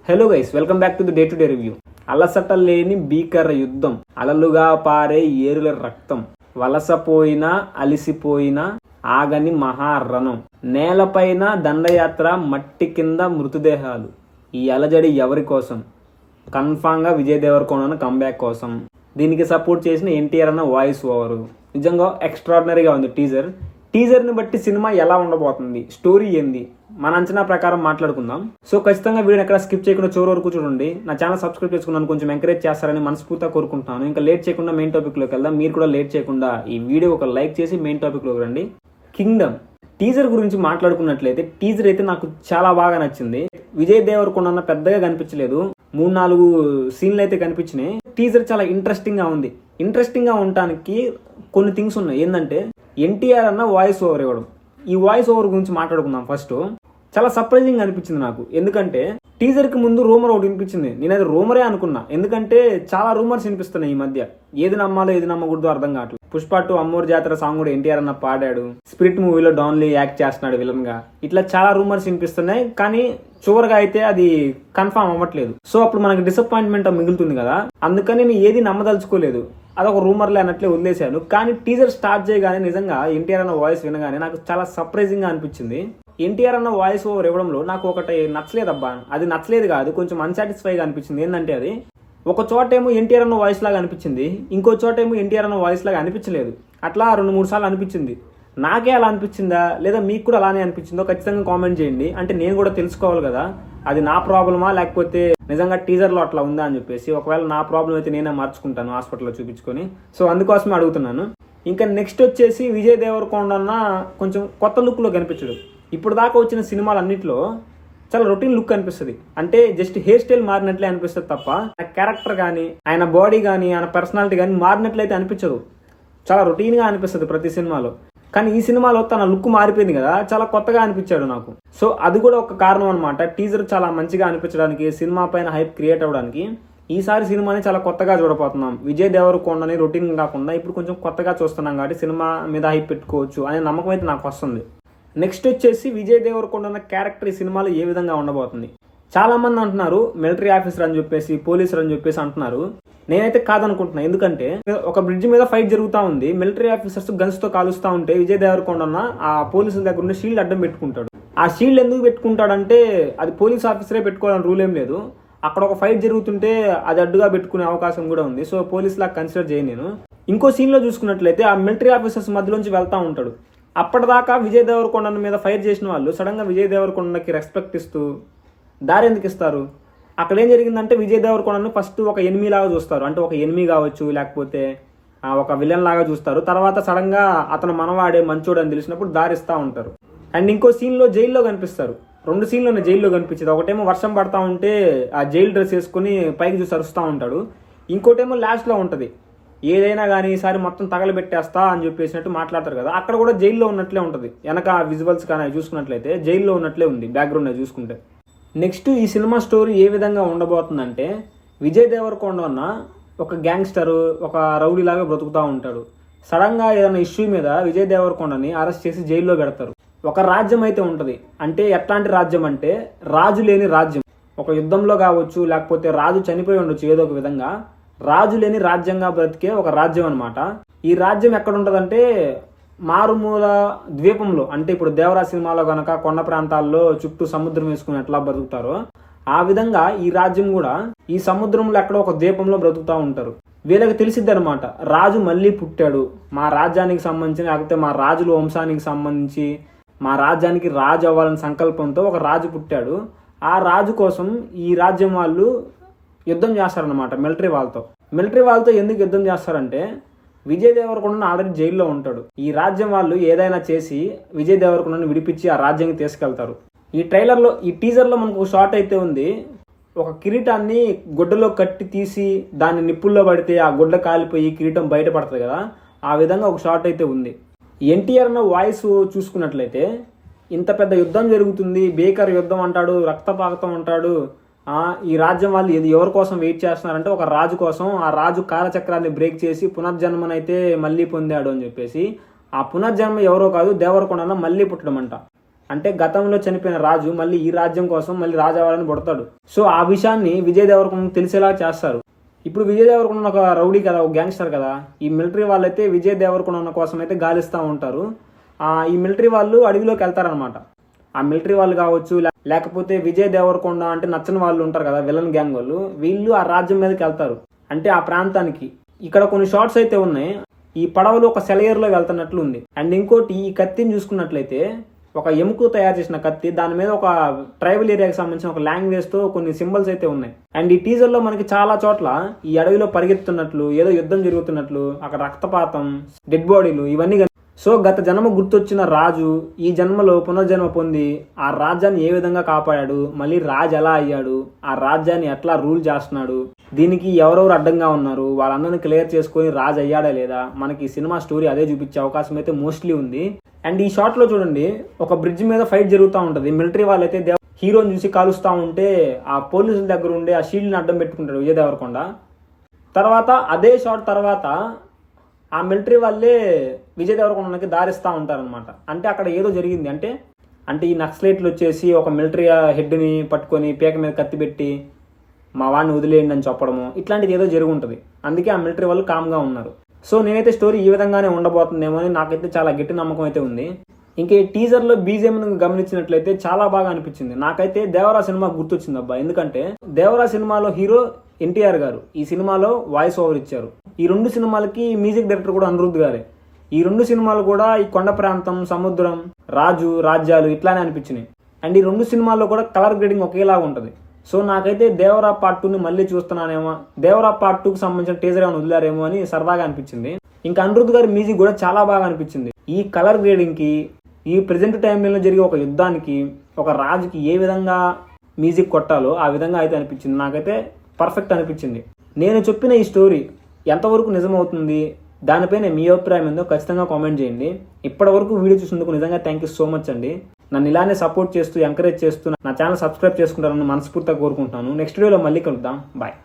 Hello guys, welcome back to the day to day review. అలసట లేని భీకర యుద్ధం, అలలుగా పారే ఏరుల రక్తం, వలసపోయినా అలిసిపోయినా ఆగని మహారణం, నేలపైన దండయాత్ర, మట్టి కింద మృతదేహాలు. ఈ అలజడి ఎవరి కోసం? కన్ఫామ్గా విజయ్ దేవరకొండ కంబ్యాక్ కోసం. దీనికి సపోర్ట్ చేసిన ఎన్టీఆర్ అన్న వాయిస్ ఓవర్ నిజంగా ఎక్స్ట్రాడినరీగా ఉంది. టీజర్ని బట్టి సినిమా ఎలా ఉండబోతుంది, స్టోరీ ఏంది, మన అంచనా ప్రకారం మాట్లాడుకుందాం. సో ఖచ్చితంగా వీడియోని ఎక్కడ స్కిప్ చేయకుండా చివరి వరకు చూడండి. నా ఛానల్ సబ్స్క్రైబ్ చేసుకున్నాను, కొంచెం ఎంకరేజ్ చేస్తారని మనస్ఫూర్తిగా కోరుకుంటున్నాను. ఇంకా లేట్ చేయకుండా మెయిన్ టాపిక్లోకి వెళ్దాం. మీరు కూడా లేట్ చేయకుండా ఈ వీడియో ఒక లైక్ చేసి మెయిన్ టాపిక్లోకి రండి. కింగ్డమ్ టీజర్ గురించి మాట్లాడుకున్నట్లయితే టీజర్ అయితే నాకు చాలా బాగా నచ్చింది. విజయ్ దేవరకొండ పెద్దగా కనిపించలేదు, 3-4 సీన్లు అయితే కనిపించినాయి. టీజర్ చాలా ఇంట్రెస్టింగ్ గా ఉంది. ఇంట్రెస్టింగ్ గా ఉండటానికి కొన్ని థింగ్స్ ఉన్నాయి. ఏంటంటే ఎన్టీఆర్ అన్న వాయిస్ ఓవర్ ఇవ్వడం. ఈ వాయిస్ ఓవర్ గురించి మాట్లాడుకుందాం. ఫస్ట్ చాలా సర్ప్రైజింగ్ అనిపించింది నాకు. ఎందుకంటే టీజర్ కి ముందు రూమర్ ఒకటి వినిపించింది. నేనది రూమరే అనుకున్నా, ఎందుకంటే చాలా రూమర్స్ వినిపిస్తున్నాయి ఈ మధ్య. ఏది నమ్మాలో ఏది నమ్మకూడదో అర్థం కావట్లేదు. పుష్ప 2 అమ్మోరు జాతర సాంగ్ కూడా ఎన్టీఆర్ అన్న పాడాడు. స్పిరిట్ మూవీలో డాన్లీ యాక్ట్ చేస్తున్నాడు విలన్ గా. ఇట్లా చాలా రూమర్స్ వినిపిస్తున్నాయి, కానీ చివరిగా అయితే అది కన్ఫర్మ్ అవ్వట్లేదు. సో అప్పుడు మనకి డిసప్పాయింట్మెంట్ మిగులుతుంది కదా, అందుకని నేను ఏది నమ్మదలుచుకోలేదు. అదొక రూమర్లే అన్నట్లే వదిలేశాను. కానీ టీజర్ స్టార్ట్ చేయగానే నిజంగా ఎన్టీఆర్ అన్న వాయిస్ వినగానే నాకు చాలా సర్ప్రైజింగ్ గా అనిపించింది. ఎన్టీఆర్ అన్న వాయిస్ ఓవర్ ఇవ్వడంలో నాకు ఒకటి నచ్చలేదబ్బా. అది నచ్చలేదు కాదు, కొంచెం అన్సాటిస్ఫైగా అనిపించింది. ఏంటంటే అది ఒక చోట ఏమో ఎన్టీఆర్ అన్న వాయిస్ లాగా అనిపించింది, ఇంకో చోట ఏమో ఎన్టీఆర్ అన్న వాయిస్ లాగా అనిపించలేదు. అట్లా 2-3 సార్లు అనిపించింది. నాకే అలా అనిపించిందా లేదా మీకు కూడా అలానే అనిపించిందో ఖచ్చితంగా కామెంట్ చేయండి. అంటే నేను కూడా తెలుసుకోవాలి కదా, అది నా ప్రాబ్లమా లేకపోతే నిజంగా టీజర్లో అట్లా ఉందా అని చెప్పేసి. ఒకవేళ నా ప్రాబ్లం అయితే నేనే మార్చుకుంటాను హాస్పిటల్లో చూపించుకొని. సో అందుకోసమే అడుగుతున్నాను. ఇంకా నెక్స్ట్ వచ్చేసి విజయ్ దేవరకొండ కొంచెం కొత్త లుక్లో కనిపించడు. ఇప్పుడు దాకా వచ్చిన సినిమాలు అన్నింటిలో చాలా రొటీన్ లుక్ అనిపిస్తుంది. అంటే జస్ట్ హెయిర్ స్టైల్ మారినట్లే అనిపిస్తుంది తప్ప ఆయన క్యారెక్టర్ కానీ, ఆయన బాడీ కానీ, ఆయన పర్సనాలిటీ కానీ మారినట్లయితే అనిపించదు. చాలా రొటీన్గా అనిపిస్తుంది ప్రతి సినిమాలో. కానీ ఈ సినిమాలో తన లుక్ మారిపోయింది కదా, చాలా కొత్తగా అనిపించాడు నాకు. సో అది కూడా ఒక కారణం అనమాట. టీజర్ చాలా మంచిగా అనిపించడానికి, సినిమా పైన హైప్ క్రియేట్ అవ్వడానికి. ఈసారి సినిమాని చాలా కొత్తగా చూడబోతున్నాం. విజయ్ దేవరకొండని రొటీన్ కాకుండా ఇప్పుడు కొంచెం కొత్తగా చూస్తున్నాం కాబట్టి సినిమా మీద హైప్ పెట్టుకోవచ్చు అనే నమ్మకం అయితే నాకు వస్తుంది. నెక్స్ట్ వచ్చేసి విజయ్ దేవరకొండ క్యారెక్టర్ ఈ సినిమాలో ఏ విధంగా ఉండబోతుంది. చాలా మంది అంటున్నారు మిలిటరీ ఆఫీసర్ అని చెప్పేసి, పోలీసర్ అని చెప్పేసి అంటున్నారు. నేనైతే కాదనుకుంటున్నా. ఎందుకంటే ఒక బ్రిడ్జ్ మీద ఫైట్ జరుగుతూ ఉంది, మిలిటరీ ఆఫీసర్స్ గన్స్ తో కాలుస్తూ ఉంటే విజయ్ దేవరకొండ ఆ పోలీసుల దగ్గర ఉండే షీల్డ్ అడ్డం పెట్టుకుంటాడు. ఆ షీల్డ్ ఎందుకు పెట్టుకుంటాడంటే అది పోలీస్ ఆఫీసరే పెట్టుకోవాలని రూల్ ఏం లేదు. అక్కడ ఒక ఫైట్ జరుగుతుంటే అది అడ్డుగా పెట్టుకునే అవకాశం కూడా ఉంది. సో పోలీస్ లా కన్సిడర్ చేయను నేను. ఇంకో సీన్ లో చూసుకున్నట్లయితే ఆ మిలిటరీ ఆఫీసర్స్ మధ్యలోంచి వెళ్తా ఉంటాడు. అప్పటిదాకా విజయ్ దేవరకొండ మీద ఫైర్ చేసిన వాళ్ళు సడన్ గా విజయ్ దేవరకొండకి రెస్పెక్ట్ ఇస్తూ దారి ఎందుకు ఇస్తారు? అక్కడ ఏం జరిగిందంటే విజయ్ దేవరకొండను ఫస్ట్ ఒక ఎనిమీ లాగా చూస్తారు. అంటే ఒక ఎనిమీ కావచ్చు, లేకపోతే ఒక విలన్ లాగా చూస్తారు. తర్వాత సడన్ గా అతను మనవాడే మంచోడు అని తెలిసినప్పుడు దారిస్తూ ఉంటారు. అండ్ ఇంకో సీన్ లో జైల్లో కనిపిస్తారు. 2 సీన్లోనే జైల్లో కనిపించేది. ఒకటేమో వర్షం పడతా ఉంటే ఆ జైలు డ్రెస్ వేసుకుని పైకి చూసి అరుస్తూ ఉంటాడు. ఇంకోటేమో లాస్ట్ లో ఉంటది, ఏదైనా కానీ ఈసారి మొత్తం తగలబెట్టేస్తా అని చెప్పేసినట్టు మాట్లాడతారు కదా, అక్కడ కూడా జైల్లో ఉన్నట్లే ఉంటుంది. వెనక విజువల్స్ కానీ చూసుకున్నట్లయితే జైల్లో ఉన్నట్లే ఉంది బ్యాక్గ్రౌండ్ చూసుకుంటే. నెక్స్ట్ ఈ సినిమా స్టోరీ ఏ విధంగా ఉండబోతుందంటే విజయ్ దేవరకొండ ఒక గ్యాంగ్స్టర్, ఒక రౌడీ లాగా బ్రతుకుతూ ఉంటాడు. సడన్ గా ఏదైనా ఇష్యూ మీద విజయ్ దేవరకొండని అరెస్ట్ చేసి జైల్లో పెడతారు. ఒక రాజ్యం అయితే ఉంటది. అంటే ఎట్లాంటి రాజ్యం అంటే రాజు లేని రాజ్యం. ఒక యుద్ధంలో కావచ్చు, లేకపోతే రాజు చనిపోయి ఉండొచ్చు ఏదో ఒక విధంగా, రాజు లేని రాజ్యంగా బ్రతికే ఒక రాజ్యం అనమాట. ఈ రాజ్యం ఎక్కడ ఉంటదంటే మారుమూల ద్వీపంలో. అంటే ఇప్పుడు దేవరా సినిమాలో గనక కొండ ప్రాంతాల్లో చుట్టూ సముద్రం వేసుకుని ఎట్లా బ్రతుకుతారో ఆ విధంగా ఈ రాజ్యం కూడా ఈ సముద్రంలో ఎక్కడో ఒక ద్వీపంలో బ్రతుకుతూ ఉంటారు. వీళ్ళకి తెలిసిద్ది అనమాట, రాజు మళ్ళీ పుట్టాడు, మా రాజ్యానికి సంబంధించి, లేకపోతే మా రాజుల వంశానికి సంబంధించి మా రాజ్యానికి రాజు అవ్వాలని సంకల్పంతో ఒక రాజు పుట్టాడు. ఆ రాజు కోసం ఈ రాజ్యం వాళ్ళు యుద్ధం చేస్తారనమాట మిలిటరీ వాళ్ళతో. మిలిటరీ వాళ్ళతో ఎందుకు యుద్ధం చేస్తారంటే విజయ్ దేవరకొండ ఆల్రెడీ జైల్లో ఉంటాడు. ఈ రాజ్యం వాళ్ళు ఏదైనా చేసి విజయ్ దేవరకొండను విడిపించి ఆ రాజ్యానికి తీసుకెళ్తారు. ఈ ట్రైలర్లో, ఈ టీజర్లో మనకు ఒక షాట్ అయితే ఉంది. ఒక కిరీటాన్ని గుడ్డలో కట్టి తీసి దాన్ని నిప్పుల్లో పడితే ఆ గుడ్డ కాలిపోయి కిరీటం బయటపడుతుంది కదా, ఆ విధంగా ఒక షాట్ అయితే ఉంది. ఎన్టీఆర్ అన్న వాయిస్ చూసుకున్నట్లయితే ఇంత పెద్ద యుద్ధం జరుగుతుంది, భీకర యుద్ధం అంటాడు, రక్తపాతం అంటాడు. ఈ రాజ్యం వాళ్ళు ఎవరి కోసం వెయిట్ చేస్తున్నారంటే ఒక రాజు కోసం. ఆ రాజు కాలచక్రాన్ని బ్రేక్ చేసి పునర్జన్మనైతే మళ్ళీ పొందాడు అని చెప్పేసి. ఆ పునర్జన్మ ఎవరో కాదు, దేవరకొండ మళ్ళీ పుట్టడం అంట. అంటే గతంలో చనిపోయిన రాజు మళ్ళీ ఈ రాజ్యం కోసం మళ్ళీ రాజు అవ్వాలని పుడతాడు. సో ఆ విషయాన్ని విజయ్ దేవరకొండ తెలిసేలా చేస్తారు. ఇప్పుడు విజయ్ దేవరకొండ ఒక రౌడీ కదా, ఒక గ్యాంగ్స్టర్ కదా. ఈ మిలిటరీ వాళ్ళైతే విజయ్ దేవరకొండ కోసం అయితే గాలిస్తూ ఉంటారు. ఈ మిలిటరీ వాళ్ళు అడవిలోకి వెళ్తారనమాట. ఆ మిలిటరీ వాళ్ళు కావచ్చు, లేకపోతే విజయ్ దేవరకొండ అంటే నచ్చని వాళ్ళు ఉంటారు కదా, విలన్ గ్యాంగ్ వాళ్ళు, వీళ్ళు ఆ రాజ్యం మీదకి వెళ్తారు. అంటే ఆ ప్రాంతానికి. ఇక్కడ కొన్ని షార్ట్స్ అయితే ఉన్నాయి. ఈ పడవలో ఒక సెలయర్లో వెళ్తున్నట్లు ఉంది. అండ్ ఇంకోటి, ఈ కత్తిని చూసుకున్నట్లయితే ఒక ఎముక తయారు చేసిన కత్తి, దాని మీద ఒక ట్రైబల్ ఏరియాకి సంబంధించిన ఒక లాంగ్వేజ్ తో కొన్ని సింబల్స్ అయితే ఉన్నాయి. అండ్ ఈ టీజర్ లో మనకి చాలా చోట్ల ఈ అడవిలో పరిగెత్తున్నట్లు, ఏదో యుద్ధం జరుగుతున్నట్లు, అక్కడ రక్తపాతం, డెడ్ బాడీలు ఇవన్నీ. సో గత జన్మ గుర్తొచ్చిన రాజు ఈ జన్మలో పునర్జన్మ పొంది ఆ రాజ్యాన్ని ఏ విధంగా కాపాడాడు, మళ్ళీ రాజు ఎలా అయ్యాడు, ఆ రాజ్యాన్ని ఎట్లా రూల్ చేస్తున్నాడు, దీనికి ఎవరెవరు అడ్డంగా ఉన్నారు, వాళ్ళందరినీ క్లియర్ చేసుకొని రాజు అయ్యాడా లేదా, మనకి సినిమా స్టోరీ అదే చూపించే అవకాశం అయితే మోస్ట్లీ ఉంది. అండ్ ఈ షాట్ లో చూడండి, ఒక బ్రిడ్జ్ మీద ఫైట్ జరుగుతూ ఉంటది. మిలిటరీ వాళ్ళైతే హీరోని చూసి కాలుస్తూ ఉంటే ఆ పోలీసుల దగ్గర ఉండే ఆ షీల్డ్ని అడ్డం పెట్టుకుంటాడు విజయ్ దేవరకొండ. తర్వాత అదే షాట్ తర్వాత ఆ మిలిటరీ వాళ్ళే విజయ్ దేవరకొండకి దారిస్తూ ఉంటారనమాట. అంటే అక్కడ ఏదో జరిగింది. అంటే ఈ నక్సలైట్లు వచ్చేసి ఒక మిలిటరీ హెడ్ని పట్టుకొని పీక మీద కత్తి పెట్టి మా వాడిని వదిలేయండి అని చెప్పడము, ఇట్లాంటిది ఏదో జరిగి ఉంటుంది. అందుకే ఆ మిలిటరీ వాళ్ళు కామ్గా ఉన్నారు. సో నేనైతే స్టోరీ ఈ విధంగానే ఉండబోతుందేమో అని నాకైతే చాలా గట్టి నమ్మకం అయితే ఉంది. ఇంకా ఈ టీజర్లో బీజిఎం గమనించినట్లయితే చాలా బాగా అనిపించింది. నాకైతే దేవరా సినిమా గుర్తొచ్చింది అబ్బా. ఎందుకంటే దేవరా సినిమాలో హీరో ఎన్టీఆర్ గారు, ఈ సినిమాలో వాయిస్ ఓవర్ ఇచ్చారు. ఈ 2 సినిమాలకి మ్యూజిక్ డైరెక్టర్ కూడా అనిరుద్ధ్ గారే. ఈ 2 సినిమాలు కూడా ఈ కొండ ప్రాంతం, సముద్రం, రాజు, రాజ్యాలు ఇట్లానే అనిపించినాయి. అండ్ ఈ 2 సినిమాల్లో కూడా కలర్ గ్రేడింగ్ ఒకేలాగా ఉంటుంది. సో నాకైతే దేవరా పార్ట్ 2ని మళ్ళీ చూస్తున్నానేమో, దేవరా పార్ట్ 2కి సంబంధించిన టీజర్ ఏమైనా వదిలారేమో అని సరదాగా అనిపించింది. ఇంకా అనిరుద్ధ్ గారి మ్యూజిక్ కూడా చాలా బాగా అనిపించింది. ఈ కలర్ గ్రేడింగ్కి, ఈ ప్రెజెంట్ టైంలో జరిగే ఒక యుద్ధానికి, ఒక రాజుకి ఏ విధంగా మ్యూజిక్ కొట్టాలో ఆ విధంగా అయితే అనిపించింది. నాకైతే పర్ఫెక్ట్ అనిపించింది. నేను చెప్పిన ఈ స్టోరీ ఎంతవరకు నిజమవుతుంది, దానిపైన మీ అభిప్రాయం ఏందో ఖచ్చితంగా కామెంట్ చేయండి. ఇప్పటి వరకు వీడియో చూసినందుకు నిజంగా థ్యాంక్ యూ సో మచ్ అండి. నన్ను ఇలానే సపోర్ట్ చేస్తూ, ఎంకరేజ్ చేస్తూ నా ఛానల్ సబ్స్క్రైబ్ చేసుకుంటారని మనస్ఫూర్తిగా కోరుకుంటున్నాను. నెక్స్ట్ వీడియోలో మళ్ళీ కలుద్దాం. బాయ్.